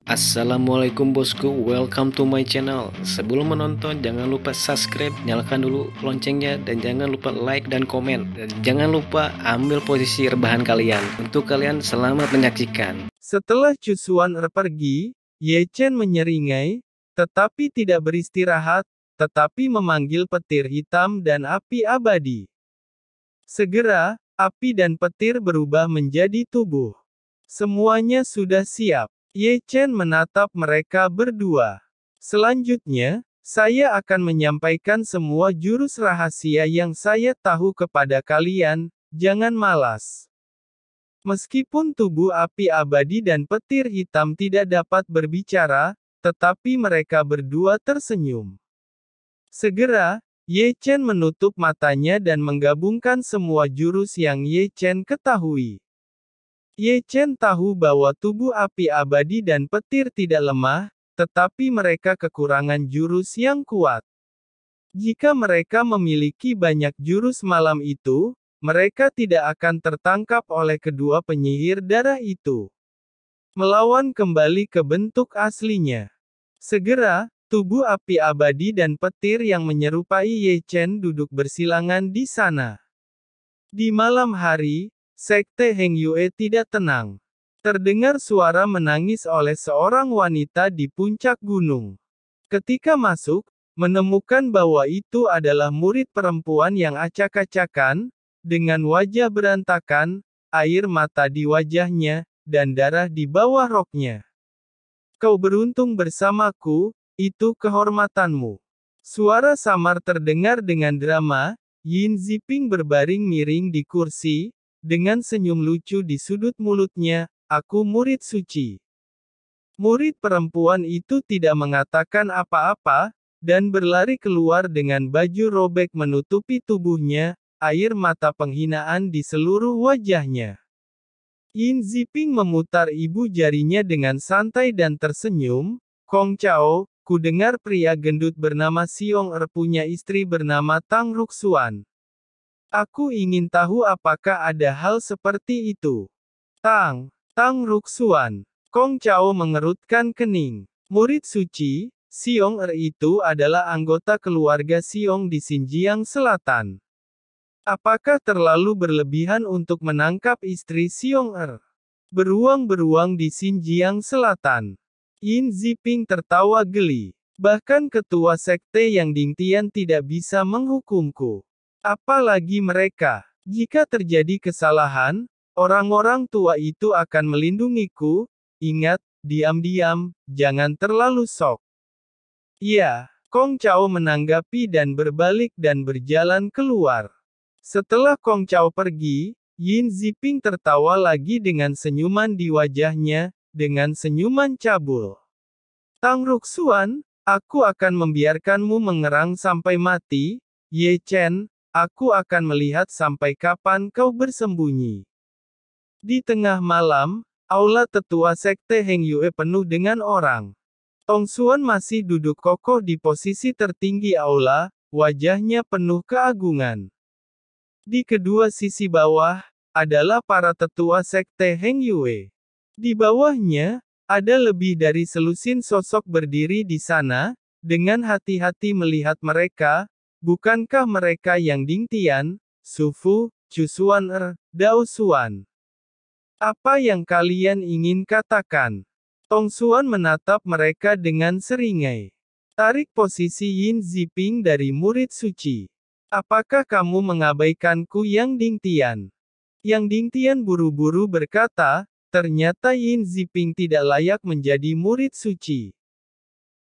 Assalamualaikum bosku, welcome to my channel. Sebelum menonton jangan lupa subscribe, nyalakan dulu loncengnya, dan jangan lupa like dan komen. Dan jangan lupa ambil posisi rebahan kalian. Untuk kalian selamat menyaksikan. Setelah Cusuan pergi, Ye Chen menyeringai, tetapi tidak beristirahat, tetapi memanggil petir hitam dan api abadi. Segera, api dan petir berubah menjadi tubuh. Semuanya sudah siap. Ye Chen menatap mereka berdua. Selanjutnya, saya akan menyampaikan semua jurus rahasia yang saya tahu kepada kalian, jangan malas. Meskipun tubuh api abadi dan petir hitam tidak dapat berbicara, tetapi mereka berdua tersenyum. Segera, Ye Chen menutup matanya dan menggabungkan semua jurus yang Ye Chen ketahui. Ye Chen tahu bahwa tubuh api abadi dan petir tidak lemah, tetapi mereka kekurangan jurus yang kuat. Jika mereka memiliki banyak jurus malam itu, mereka tidak akan tertangkap oleh kedua penyihir darah itu. Melawan kembali ke bentuk aslinya. Segera, tubuh api abadi dan petir yang menyerupai Ye Chen duduk bersilangan di sana. Di malam hari, Sekte Heng Yue tidak tenang. Terdengar suara menangis oleh seorang wanita di puncak gunung. Ketika masuk, menemukan bahwa itu adalah murid perempuan yang acak-acakan, dengan wajah berantakan, air mata di wajahnya, dan darah di bawah roknya. Kau beruntung bersamaku, itu kehormatanmu. Suara samar terdengar dengan drama, Yin Ziping berbaring miring di kursi, dengan senyum lucu di sudut mulutnya, aku murid suci. Murid perempuan itu tidak mengatakan apa-apa, dan berlari keluar dengan baju robek menutupi tubuhnya, air mata penghinaan di seluruh wajahnya. Yin Ziping memutar ibu jarinya dengan santai dan tersenyum, Kong Chao, ku dengar pria gendut bernama Xiong punya istri bernama Tang Ruxuan. Aku ingin tahu apakah ada hal seperti itu. Tang Ruxuan. Kong Chao mengerutkan kening. Murid suci, Xiong itu adalah anggota keluarga Xiong di Xinjiang Selatan. Apakah terlalu berlebihan untuk menangkap istri Xiong? Beruang-beruang di Xinjiang Selatan. Yin Ziping tertawa geli. Bahkan ketua sekte yang Dingtian tidak bisa menghukumku. Apalagi mereka. Jika terjadi kesalahan, orang-orang tua itu akan melindungiku. Ingat, diam-diam, jangan terlalu sok. Ya, Kong Chao menanggapi dan berbalik dan berjalan keluar. Setelah Kong Chao pergi, Yin Ziping tertawa lagi dengan senyuman di wajahnya, dengan senyuman cabul. Tang Ruxuan, aku akan membiarkanmu mengerang sampai mati, Ye Chen. Aku akan melihat sampai kapan kau bersembunyi. Di tengah malam, aula tetua sekte Heng Yue penuh dengan orang. Tong Xuan masih duduk kokoh di posisi tertinggi aula, wajahnya penuh keagungan. Di kedua sisi bawah, adalah para tetua sekte Heng Yue. Di bawahnya, ada lebih dari selusin sosok berdiri di sana, dengan hati-hati melihat mereka. Bukankah mereka yang Dingtian, Sufu, Cusuan Dao Xuan? Apa yang kalian ingin katakan? Tong Xuan menatap mereka dengan seringai. Tarik posisi Yin Ziping dari murid suci. Apakah kamu mengabaikanku yang Dingtian? Yang Dingtian buru-buru berkata, ternyata Yin Ziping tidak layak menjadi murid suci.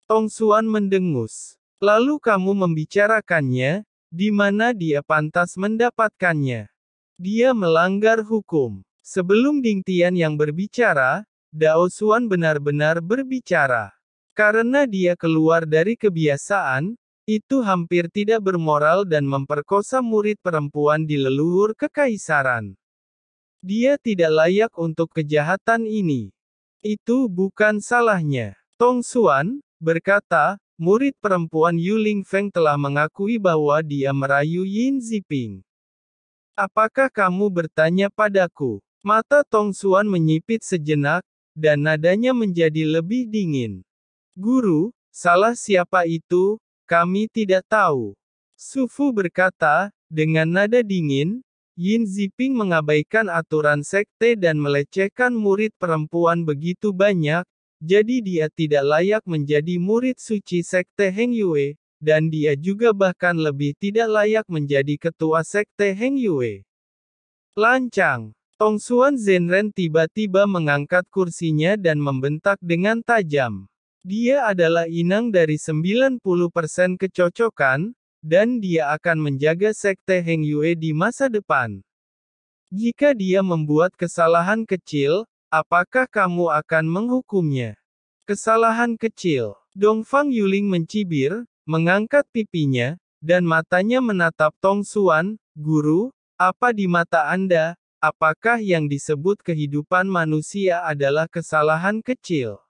Tong Xuan mendengus. Lalu kamu membicarakannya, di mana dia pantas mendapatkannya. Dia melanggar hukum. Sebelum Dingtian yang berbicara, Dao Xuan benar-benar berbicara. Karena dia keluar dari kebiasaan, itu hampir tidak bermoral dan memperkosa murid perempuan di leluhur kekaisaran. Dia tidak layak untuk kejahatan ini. Itu bukan salahnya. Tong Xuan berkata, murid perempuan Yu Lingfeng telah mengakui bahwa dia merayu Yin Ziping. Apakah kamu bertanya padaku? Mata Tong Xuan menyipit sejenak, dan nadanya menjadi lebih dingin. Guru, salah siapa itu, kami tidak tahu. Su Fu berkata, dengan nada dingin. Yin Ziping mengabaikan aturan sekte dan melecehkan murid perempuan begitu banyak, jadi dia tidak layak menjadi murid suci sekte Heng Yue, dan dia juga bahkan lebih tidak layak menjadi ketua sekte Heng Yue. Lancang. Tongsuan Zhenren tiba-tiba mengangkat kursinya dan membentak dengan tajam. Dia adalah inang dari 90% kecocokan, dan dia akan menjaga sekte Heng Yue di masa depan. Jika dia membuat kesalahan kecil, apakah kamu akan menghukumnya? Kesalahan kecil. Dongfang Yuling mencibir, mengangkat pipinya, dan matanya menatap Tongsuan. Guru, apa di mata Anda? Apakah yang disebut kehidupan manusia adalah kesalahan kecil?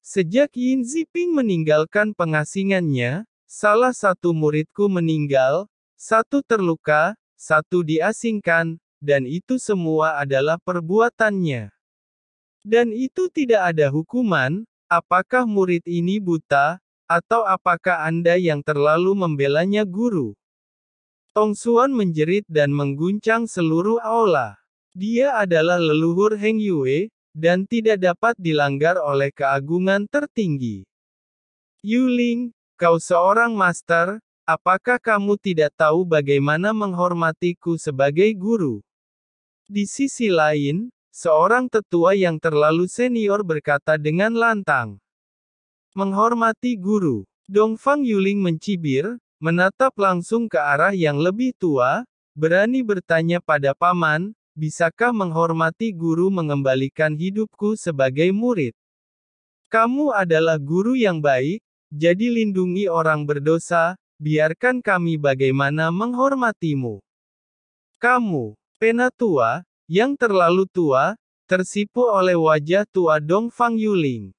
Sejak Yin Ziping meninggalkan pengasingannya, salah satu muridku meninggal, satu terluka, satu diasingkan, dan itu semua adalah perbuatannya. Dan itu tidak ada hukuman. Apakah murid ini buta, atau apakah Anda yang terlalu membelanya guru? Tongsuan menjerit dan mengguncang seluruh aula. Dia adalah leluhur Heng Yue, dan tidak dapat dilanggar oleh keagungan tertinggi. Yuling, kau seorang master, apakah kamu tidak tahu bagaimana menghormatiku sebagai guru? Di sisi lain, seorang tetua yang terlalu senior berkata dengan lantang. Menghormati guru. Dongfang Yuling mencibir, menatap langsung ke arah yang lebih tua, berani bertanya pada paman, bisakah menghormati guru mengembalikan hidupku sebagai murid? Kamu adalah guru yang baik, jadi lindungi orang berdosa, biarkan kami bagaimana menghormatimu. Kamu, penatua, yang terlalu tua, tersipu oleh wajah tua Dongfang Yuling.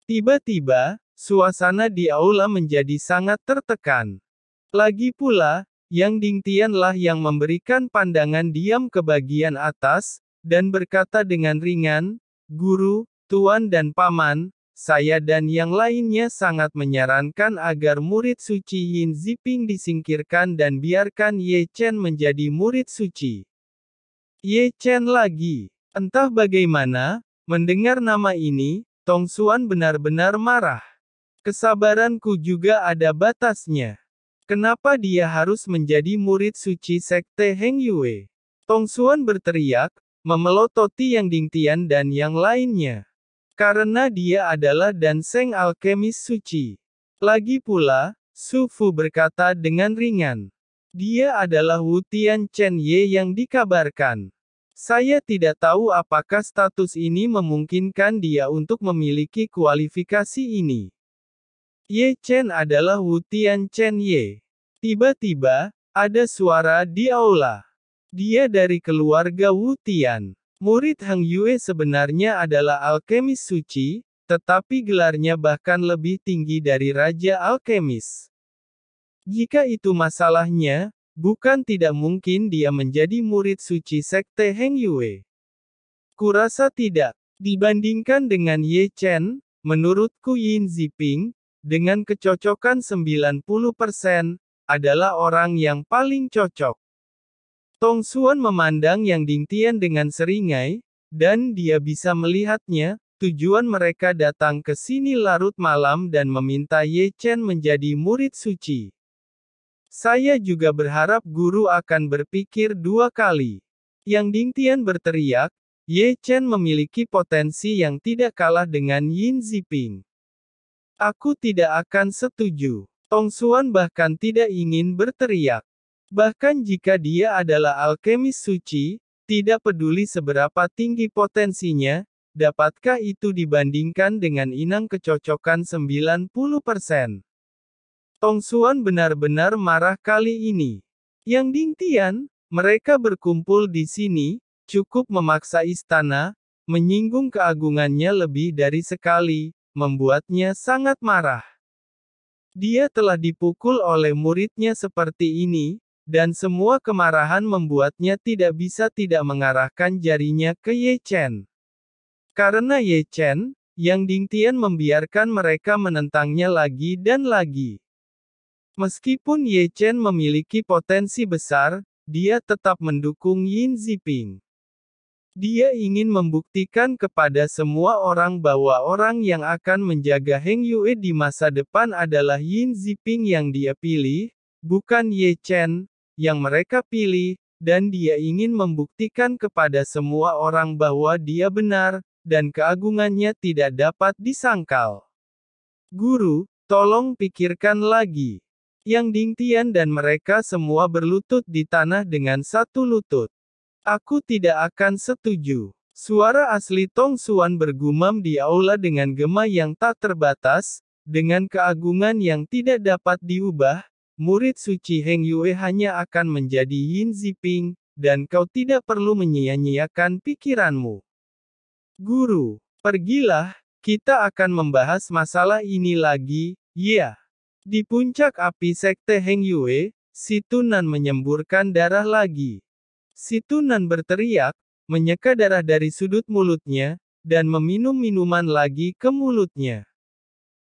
Tiba-tiba, suasana di aula menjadi sangat tertekan. Lagi pula, Yang Dingtianlah yang memberikan pandangan diam ke bagian atas, dan berkata dengan ringan, Guru, Tuan dan Paman, saya dan yang lainnya sangat menyarankan agar murid suci Yin Ziping disingkirkan dan biarkan Ye Chen menjadi murid suci. Ye Chen lagi. Entah bagaimana, mendengar nama ini, Tongsuan benar-benar marah. Kesabaranku juga ada batasnya. Kenapa dia harus menjadi murid suci sekte Heng Yue? Tongsuan berteriak, memelototi Yang Dingtian dan yang lainnya. Karena dia adalah danseng alkemis suci. Lagi pula, Su Fu berkata dengan ringan. Dia adalah Wu Tian Chen Ye yang dikabarkan. Saya tidak tahu apakah status ini memungkinkan dia untuk memiliki kualifikasi ini. Ye Chen adalah Wu Tian Chen Ye. Tiba-tiba, ada suara di aula. Dia dari keluarga Wu Tian. Murid Heng Yue sebenarnya adalah alkemis suci, tetapi gelarnya bahkan lebih tinggi dari Raja Alkemis. Jika itu masalahnya, bukan tidak mungkin dia menjadi murid suci sekte Heng Yue. Kurasa tidak. Dibandingkan dengan Ye Chen, menurutku Yin Ziping, dengan kecocokan 90%, adalah orang yang paling cocok. Tongsuan memandang Yang Dingtian dengan seringai, dan dia bisa melihatnya, tujuan mereka datang ke sini larut malam dan meminta Ye Chen menjadi murid suci. Saya juga berharap guru akan berpikir dua kali. Yang Dingtian berteriak, Ye Chen memiliki potensi yang tidak kalah dengan Yin Ziping. Aku tidak akan setuju. Tongsuan bahkan tidak ingin berteriak. Bahkan jika dia adalah alkemis suci, tidak peduli seberapa tinggi potensinya, dapatkah itu dibandingkan dengan inang kecocokan 90%? Tongsuan benar-benar marah kali ini. Yang Dingtian, mereka berkumpul di sini, cukup memaksa istana, menyinggung keagungannya lebih dari sekali, membuatnya sangat marah. Dia telah dipukul oleh muridnya seperti ini, dan semua kemarahan membuatnya tidak bisa tidak mengarahkan jarinya ke Ye Chen. Karena Ye Chen, Yang Dingtian membiarkan mereka menentangnya lagi dan lagi. Meskipun Ye Chen memiliki potensi besar, dia tetap mendukung Yin Ziping. Dia ingin membuktikan kepada semua orang bahwa orang yang akan menjaga Heng Yue di masa depan adalah Yin Ziping yang dia pilih, bukan Ye Chen, yang mereka pilih, dan dia ingin membuktikan kepada semua orang bahwa dia benar, dan keagungannya tidak dapat disangkal. Guru, tolong pikirkan lagi. Yang Dingtian dan mereka semua berlutut di tanah dengan satu lutut. Aku tidak akan setuju. Suara asli Tong Xuan bergumam di aula dengan gema yang tak terbatas, dengan keagungan yang tidak dapat diubah, murid suci Heng Yue hanya akan menjadi Yin Ziping, dan kau tidak perlu menyia-nyiakan pikiranmu. Guru, pergilah, kita akan membahas masalah ini lagi, ya. Di puncak api sekte Heng Yue, si Tunan menyemburkan darah lagi. Si Tunan berteriak, menyeka darah dari sudut mulutnya, dan meminum minuman lagi ke mulutnya.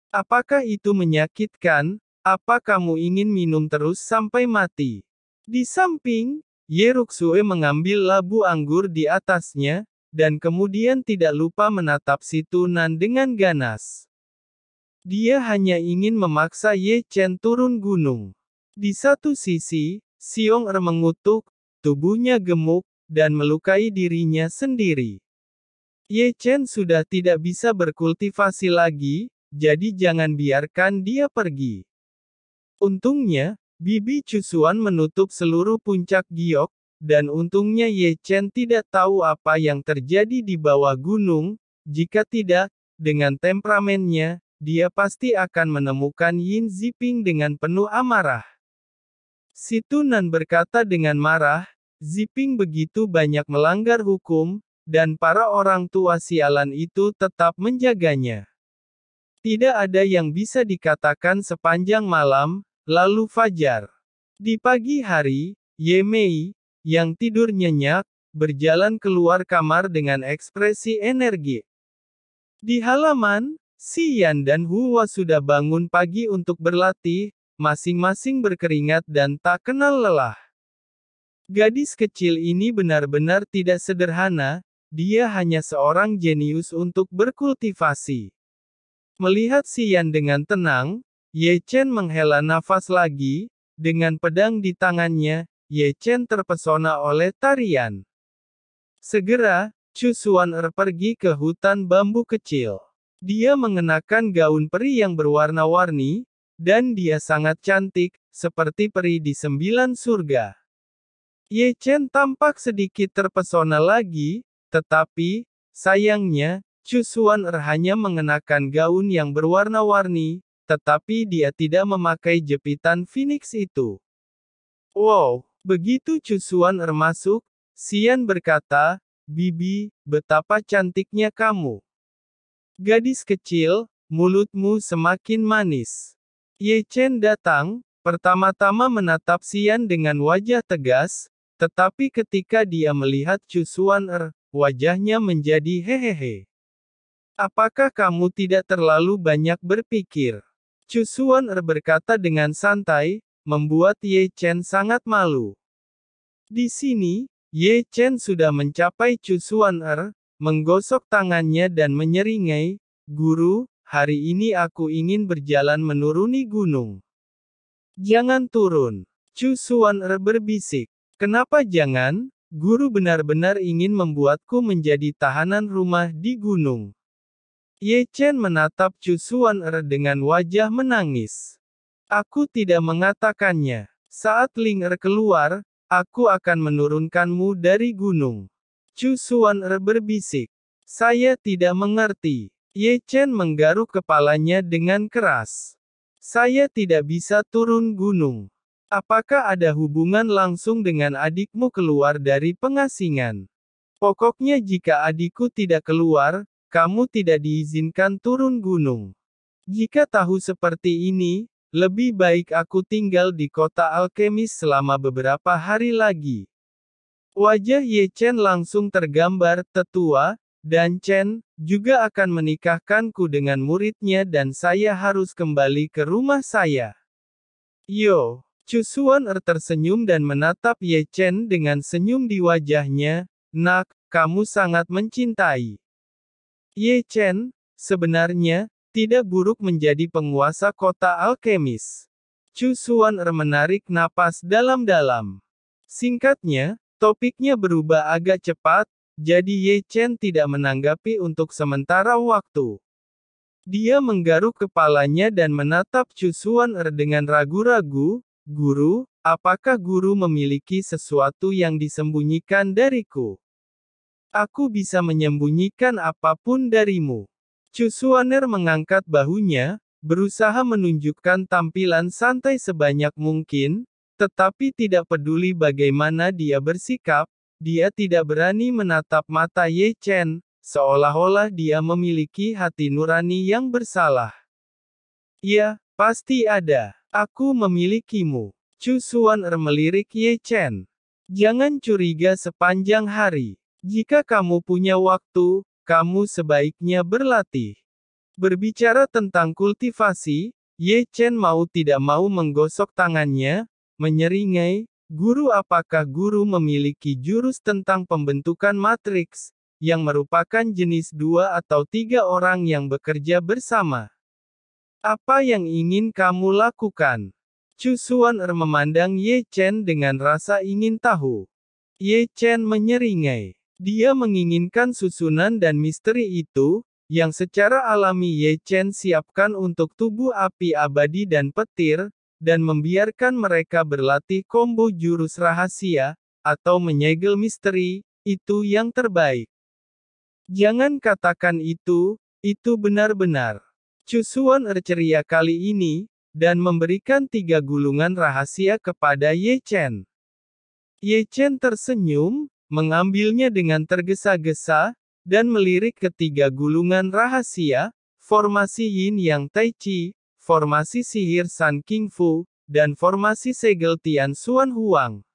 Apakah itu menyakitkan? Apa kamu ingin minum terus sampai mati? Di samping, Ye Ruxue mengambil labu anggur di atasnya, dan kemudian tidak lupa menatap si Tunan dengan ganas. Dia hanya ingin memaksa Ye Chen turun gunung. Di satu sisi, Xiong Er mengutuk, tubuhnya gemuk, dan melukai dirinya sendiri. Ye Chen sudah tidak bisa berkultivasi lagi, jadi jangan biarkan dia pergi. Untungnya, Bibi Cusuan menutup seluruh puncak giok, dan untungnya Ye Chen tidak tahu apa yang terjadi di bawah gunung, jika tidak, dengan temperamennya, dia pasti akan menemukan Yin Ziping dengan penuh amarah. Si Tunan berkata dengan marah, Ziping begitu banyak melanggar hukum, dan para orang tua sialan itu tetap menjaganya. Tidak ada yang bisa dikatakan sepanjang malam, lalu fajar. Di pagi hari, Ye Mei, yang tidur nyenyak, berjalan keluar kamar dengan ekspresi energi. Di halaman, Si Yan dan Hua sudah bangun pagi untuk berlatih, masing-masing berkeringat dan tak kenal lelah. Gadis kecil ini benar-benar tidak sederhana, dia hanya seorang jenius untuk berkultivasi. Melihat Si Yan dengan tenang, Ye Chen menghela nafas lagi, dengan pedang di tangannya, Ye Chen terpesona oleh tarian. Segera, Cusuan Er pergi ke hutan bambu kecil. Dia mengenakan gaun peri yang berwarna-warni, dan dia sangat cantik, seperti peri di 9 surga. Ye Chen tampak sedikit terpesona lagi, tetapi, sayangnya, Cusuan Er hanya mengenakan gaun yang berwarna-warni, tetapi dia tidak memakai jepitan phoenix itu. Wow, begitu Cusuan Er masuk, Xian berkata, Bibi, betapa cantiknya kamu. Gadis kecil, mulutmu semakin manis. Ye Chen datang, pertama-tama menatap Xian dengan wajah tegas, tetapi ketika dia melihat Cusuan Er, wajahnya menjadi hehehe. Apakah kamu tidak terlalu banyak berpikir? Cusuan Er berkata dengan santai, membuat Ye Chen sangat malu. Di sini, Ye Chen sudah mencapai Cusuan Er, menggosok tangannya dan menyeringai, Guru, hari ini aku ingin berjalan menuruni gunung. Jangan turun. Cusuan Er berbisik. Kenapa jangan? Guru benar-benar ingin membuatku menjadi tahanan rumah di gunung. Ye Chen menatap Cusuan Er dengan wajah menangis. Aku tidak mengatakannya. Saat Ling Er keluar, aku akan menurunkanmu dari gunung. Cusuan Er berbisik. Saya tidak mengerti. Ye Chen menggaruk kepalanya dengan keras. Saya tidak bisa turun gunung. Apakah ada hubungan langsung dengan adikmu keluar dari pengasingan? Pokoknya jika adikku tidak keluar, kamu tidak diizinkan turun gunung. Jika tahu seperti ini, lebih baik aku tinggal di kota alkemis selama beberapa hari lagi. Wajah Ye Chen langsung tergambar tetua, Dan Chen juga akan menikahkanku dengan muridnya dan saya harus kembali ke rumah saya. Yo, Chu Xuan tersenyum dan menatap Ye Chen dengan senyum di wajahnya. Nak, kamu sangat mencintai Ye Chen. Sebenarnya, tidak buruk menjadi penguasa kota alkemis. Chu Xuan menarik napas dalam-dalam. Singkatnya, topiknya berubah agak cepat, jadi Ye Chen tidak menanggapi untuk sementara waktu. Dia menggaruk kepalanya dan menatap Chu Xuan dengan ragu-ragu. Guru, apakah guru memiliki sesuatu yang disembunyikan dariku? Aku bisa menyembunyikan apapun darimu. Chu Xuan mengangkat bahunya, berusaha menunjukkan tampilan santai sebanyak mungkin, tetapi tidak peduli bagaimana dia bersikap, dia tidak berani menatap mata Ye Chen, seolah-olah dia memiliki hati nurani yang bersalah. Ya, pasti ada. Aku memilikimu. Chu Xuan melirik Ye Chen. Jangan curiga sepanjang hari. Jika kamu punya waktu, kamu sebaiknya berlatih. Berbicara tentang kultivasi, Ye Chen mau tidak mau menggosok tangannya, menyeringai, Guru, apakah guru memiliki jurus tentang pembentukan matriks, yang merupakan jenis 2 atau 3 orang yang bekerja bersama? Apa yang ingin kamu lakukan? Chu Xuan memandang Ye Chen dengan rasa ingin tahu. Ye Chen menyeringai. Dia menginginkan susunan dan misteri itu, yang secara alami Ye Chen siapkan untuk tubuh api abadi dan petir, dan membiarkan mereka berlatih combo jurus rahasia, atau menyegel misteri, itu yang terbaik. Jangan katakan itu benar-benar. Chu Xuan ceria kali ini, dan memberikan 3 gulungan rahasia kepada Ye Chen. Ye Chen tersenyum, mengambilnya dengan tergesa-gesa, dan melirik ke 3 gulungan rahasia, formasi Yin Yang Tai Chi, formasi sihir San King Fu, dan formasi segel Tian Xuan Huang.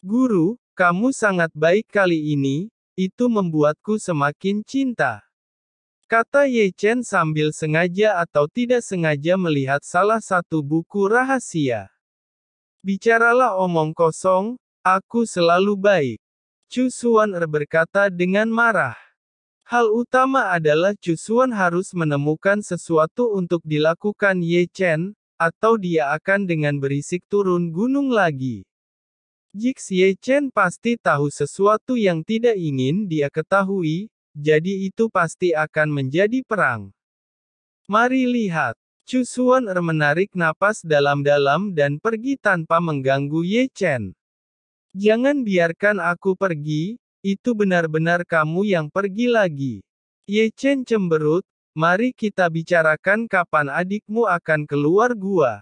Guru, kamu sangat baik kali ini, itu membuatku semakin cinta. Kata Ye Chen sambil sengaja atau tidak sengaja melihat salah satu buku rahasia. Bicaralah omong kosong, aku selalu baik. Chu Xuan berkata dengan marah. Hal utama adalah Chu Xuan harus menemukan sesuatu untuk dilakukan Ye Chen, atau dia akan dengan berisik turun gunung lagi. Jika Ye Chen pasti tahu sesuatu yang tidak ingin dia ketahui, jadi itu pasti akan menjadi perang. Mari lihat. Chu Xuan menarik napas dalam-dalam dan pergi tanpa mengganggu Ye Chen. Jangan biarkan aku pergi, itu benar-benar kamu yang pergi lagi. Ye Chen cemberut, mari kita bicarakan kapan adikmu akan keluar gua.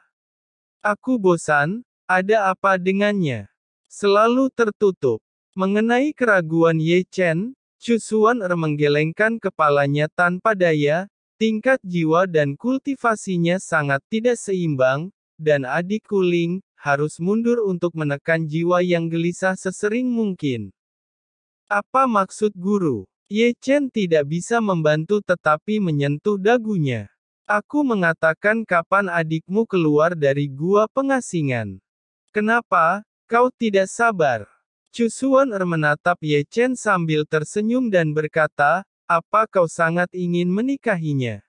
Aku bosan, ada apa dengannya? Selalu tertutup. Mengenai keraguan Ye Chen, Chu Xuan menggelengkan kepalanya tanpa daya, tingkat jiwa dan kultivasinya sangat tidak seimbang, dan adik Kuling harus mundur untuk menekan jiwa yang gelisah sesering mungkin. Apa maksud guru? Ye Chen tidak bisa membantu tetapi menyentuh dagunya. Aku mengatakan kapan adikmu keluar dari gua pengasingan. Kenapa, kau tidak sabar? Chu Xuan menatap Ye Chen sambil tersenyum dan berkata, apa kau sangat ingin menikahinya?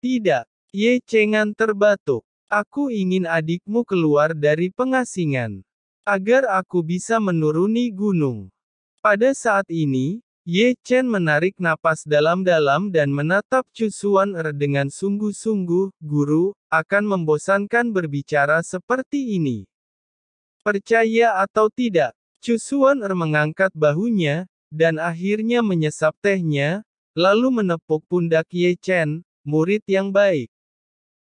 Tidak. Ye Chen terbatuk. Aku ingin adikmu keluar dari pengasingan. Agar aku bisa menuruni gunung. Pada saat ini, Ye Chen menarik napas dalam-dalam dan menatap Chu Xuan dengan sungguh-sungguh, Guru, akan membosankan berbicara seperti ini. Percaya atau tidak, Chu Xuan mengangkat bahunya, dan akhirnya menyesap tehnya, lalu menepuk pundak Ye Chen, murid yang baik.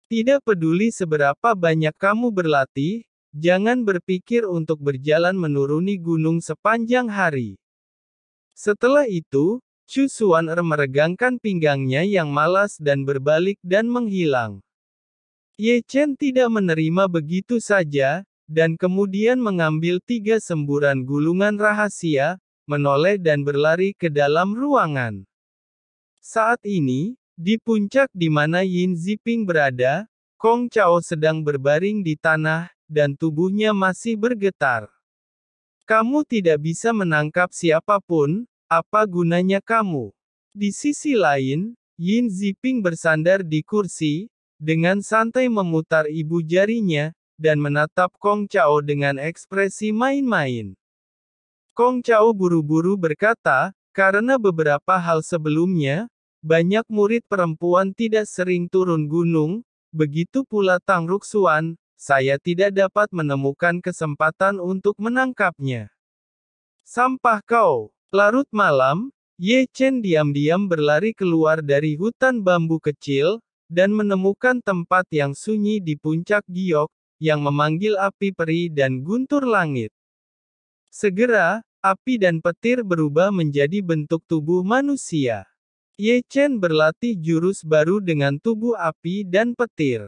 Tidak peduli seberapa banyak kamu berlatih, jangan berpikir untuk berjalan menuruni gunung sepanjang hari. Setelah itu, Chu Xuan meregangkan pinggangnya yang malas dan berbalik dan menghilang. Ye Chen tidak menerima begitu saja, dan kemudian mengambil 3 semburan gulungan rahasia, menoleh dan berlari ke dalam ruangan. Saat ini, di puncak di mana Yin Ziping berada, Kong Chao sedang berbaring di tanah, dan tubuhnya masih bergetar. Kamu tidak bisa menangkap siapapun, apa gunanya kamu? Di sisi lain, Yin Ziping bersandar di kursi, dengan santai memutar ibu jarinya, dan menatap Kong Chao dengan ekspresi main-main. Kong Chao buru-buru berkata, karena beberapa hal sebelumnya, banyak murid perempuan tidak sering turun gunung, begitu pula Tang Ruxuan, saya tidak dapat menemukan kesempatan untuk menangkapnya. Sampah kau! Larut malam, Ye Chen diam-diam berlari keluar dari hutan bambu kecil, dan menemukan tempat yang sunyi di puncak giok, yang memanggil api peri dan guntur langit. Segera, api dan petir berubah menjadi bentuk tubuh manusia. Ye Chen berlatih jurus baru dengan tubuh api dan petir.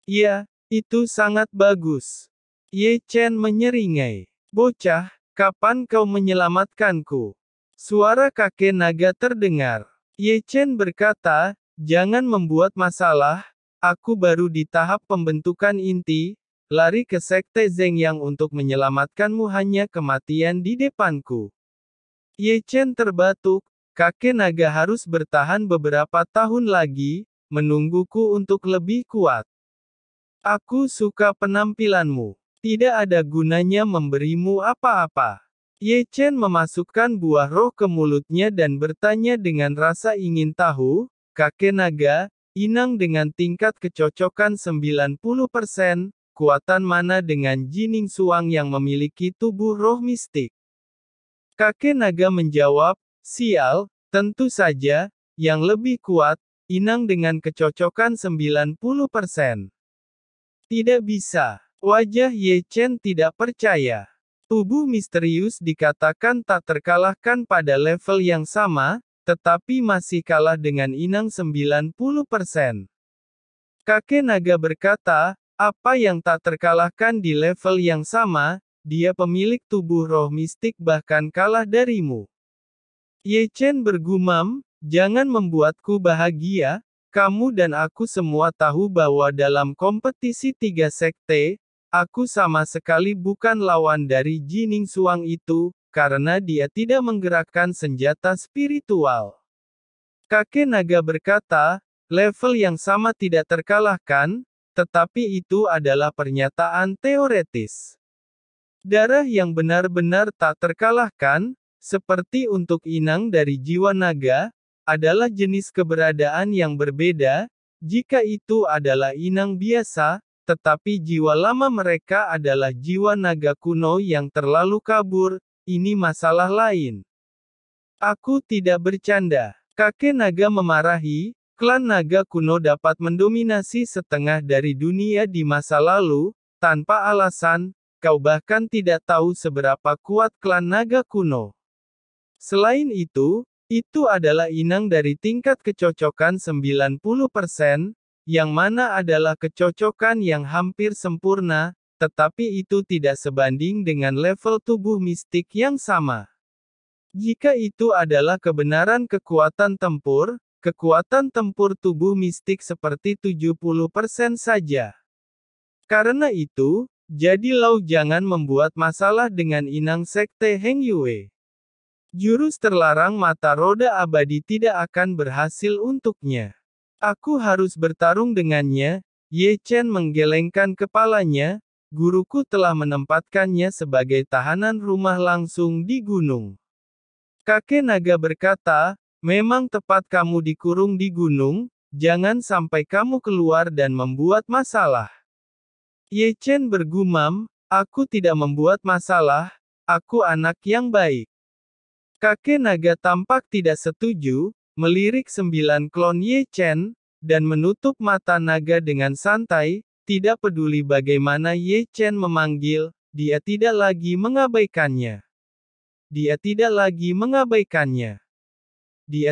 Ya, itu sangat bagus. Ye Chen menyeringai. Bocah, kapan kau menyelamatkanku? Suara kakek naga terdengar. Ye Chen berkata, jangan membuat masalah, aku baru di tahap pembentukan inti, lari ke sekte Zeng Yang untuk menyelamatkanmu hanya kematian di depanku. Ye Chen terbatuk, kakek naga harus bertahan beberapa tahun lagi, menungguku untuk lebih kuat. Aku suka penampilanmu. Tidak ada gunanya memberimu apa-apa. Ye Chen memasukkan buah roh ke mulutnya dan bertanya dengan rasa ingin tahu, kakek naga, inang dengan tingkat kecocokan 90%, kuatan mana dengan Jining Suang yang memiliki tubuh roh mistik. Kakek naga menjawab, sial, tentu saja, yang lebih kuat, inang dengan kecocokan 90%. Tidak bisa. Wajah Ye Chen tidak percaya. Tubuh misterius dikatakan tak terkalahkan pada level yang sama, tetapi masih kalah dengan inang 90%. Kakek naga berkata, apa yang tak terkalahkan di level yang sama, dia pemilik tubuh roh mistik bahkan kalah darimu. Ye Chen bergumam, jangan membuatku bahagia, kamu dan aku semua tahu bahwa dalam kompetisi 3 sekte, aku sama sekali bukan lawan dari Jining Suang itu, karena dia tidak menggerakkan senjata spiritual. Kakek naga berkata, level yang sama tidak terkalahkan, tetapi itu adalah pernyataan teoretis. Darah yang benar-benar tak terkalahkan, seperti untuk inang dari jiwa naga, adalah jenis keberadaan yang berbeda, jika itu adalah inang biasa, tetapi jiwa lama mereka adalah jiwa naga kuno yang terlalu kabur, ini masalah lain. Aku tidak bercanda. Kakek naga memarahi, klan naga kuno dapat mendominasi setengah dari dunia di masa lalu, tanpa alasan, kau bahkan tidak tahu seberapa kuat klan naga kuno. Selain itu adalah inang dari tingkat kecocokan 90%, yang mana adalah kecocokan yang hampir sempurna, tetapi itu tidak sebanding dengan level tubuh mistik yang sama. Jika itu adalah kebenaran kekuatan tempur tubuh mistik seperti 70% saja. Karena itu, jadilah jangan membuat masalah dengan inang sekte Heng Yue. Jurus terlarang mata roda abadi tidak akan berhasil untuknya. Aku harus bertarung dengannya. Ye Chen menggelengkan kepalanya, guruku telah menempatkannya sebagai tahanan rumah langsung di gunung. Kakek naga berkata, memang tepat kamu dikurung di gunung, jangan sampai kamu keluar dan membuat masalah. Ye Chen bergumam, aku tidak membuat masalah, aku anak yang baik. Kakek naga tampak tidak setuju, melirik 9 klon Ye Chen, dan menutup mata naga dengan santai, tidak peduli bagaimana Ye Chen memanggil, dia tidak lagi mengabaikannya. Dia